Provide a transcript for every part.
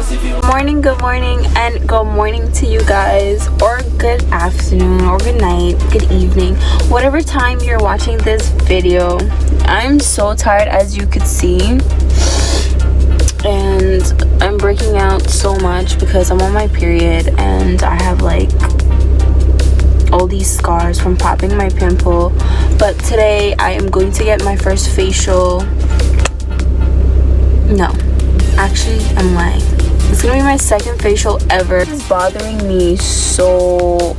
Good morning, and good morning to you guys, or good afternoon, or good night, good evening, whatever time you're watching this video. I'm so tired, as you could see, and I'm breaking out so much because I'm on my period and I have like all these scars from popping my pimple. But today I am going to get my first facial. No, actually I'm lying. It's gonna be my second facial ever. It's bothering me so,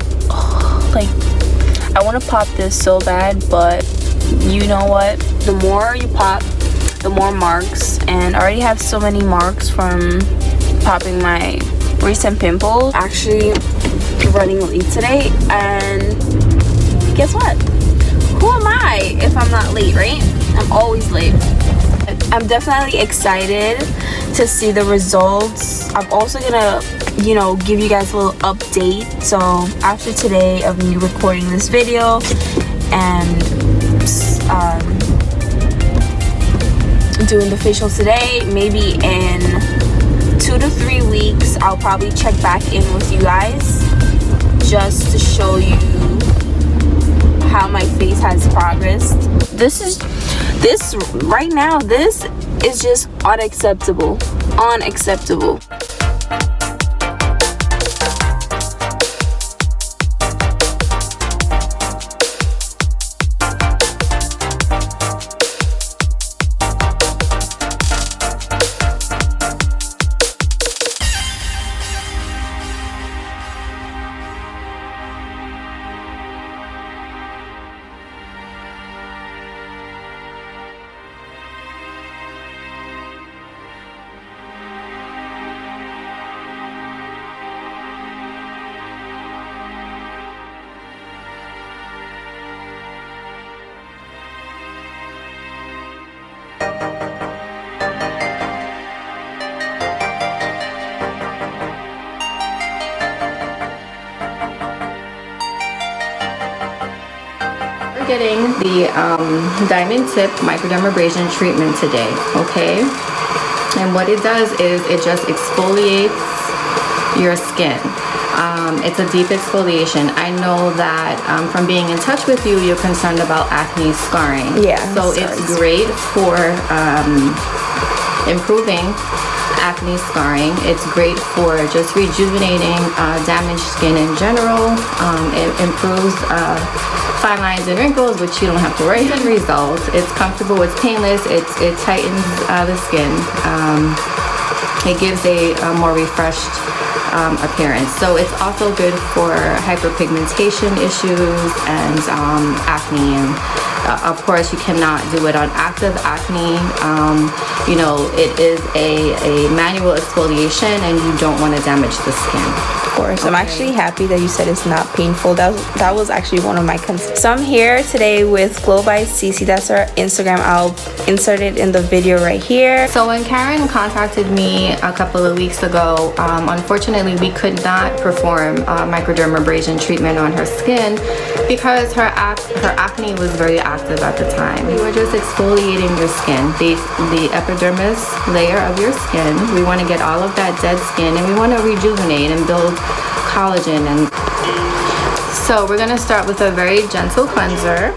like, I want to pop this so bad, but you know what, the more you pop, the more marks, and I already have so many marks from popping my recent pimples. Actually running late today, and guess what, who am I if I'm not late, right? I'm always late. I'm definitely excited to see the results. I'm also gonna, you know, give you guys a little update. So after today of me recording this video and doing the facial today, maybe in 2 to 3 weeks I'll probably check back in with you guys just to show you how my face has progressed. This right now, this is just unacceptable. Getting the diamond tip microdermabrasion treatment today, okay? And what it does is it just exfoliates your skin. It's a deep exfoliation. I know that from being in touch with you, you're concerned about acne scarring. Yeah. So it's great for improving acne scarring. It's great for just rejuvenating damaged skin in general. It improves fine lines and wrinkles, which you don't have to worry. Good result. It's comfortable, it's painless, it tightens the skin. It gives a more refreshed appearance. So it's also good for hyperpigmentation issues and acne. And of course, you cannot do it on active acne. You know, it is a manual exfoliation, and you don't want to damage the skin. Of course. Okay. I'm actually happy that you said it's not painful. That was actually one of my concerns. So I'm here today with Glow by Cece. That's our Instagram. I'll insert it in the video right here. So when Karen contacted me a couple of weeks ago, unfortunately we could not perform microdermabrasion treatment on her skin because her acne was very active at the time. We were just exfoliating your skin, the epidermis layer of your skin. We want to get all of that dead skin, and we want to rejuvenate and build collagen. And so we're going to start with a very gentle cleanser.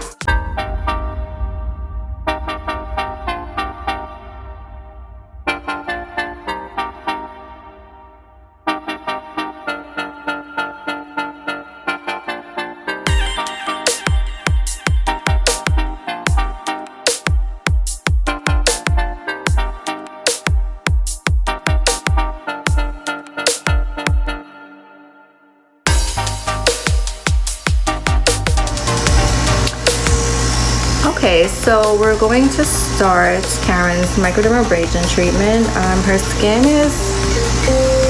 Okay, so we're going to start Karen's microdermabrasion treatment. Her skin is,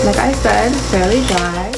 like I said, fairly dry.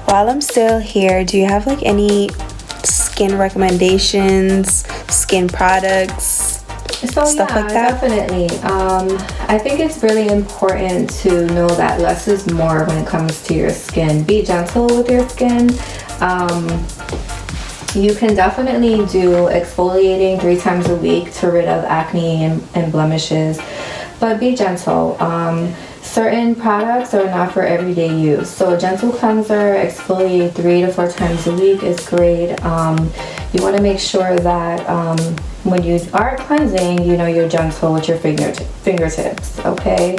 while I'm still here, do you have like any skin recommendations, skin products, stuff like that? Definitely. I think it's really important to know that less is more when it comes to your skin. Be gentle with your skin. You can definitely do exfoliating 3 times a week to rid of acne and blemishes, but be gentle. Certain products are not for everyday use. So a gentle cleanser, exfoliate 3 to 4 times a week is great. You want to make sure that when you are cleansing, you know, you're gentle with your fingertips, okay?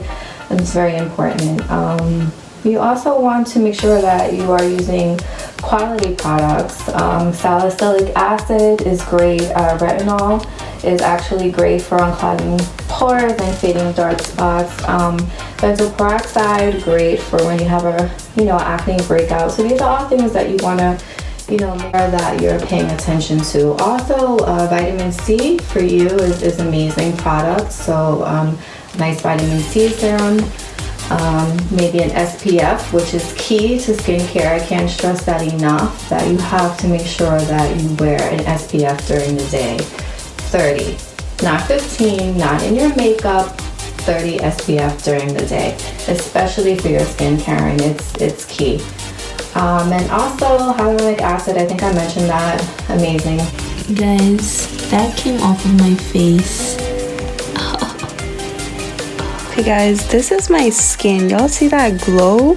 It's very important. You also want to make sure that you are using quality products. Salicylic acid is great. Retinol is actually great for unclogging pores and fading dark spots. Benzoyl peroxide, great for when you have a, you know, acne breakout. So these are all things that you want to, you know, make sure that you're paying attention to. Also, vitamin C for you is amazing product. So nice vitamin C serum. Maybe an SPF, which is key to skincare. I can't stress that enough, that you have to make sure that you wear an SPF during the day. 30, not 15, not in your makeup. 30 SPF during the day, especially for your skin, Karen. It's key. And also hyaluronic acid, I think I mentioned that. Amazing. Guys, that came off of my face. Okay guys, this is my skin. Y'all see that glow?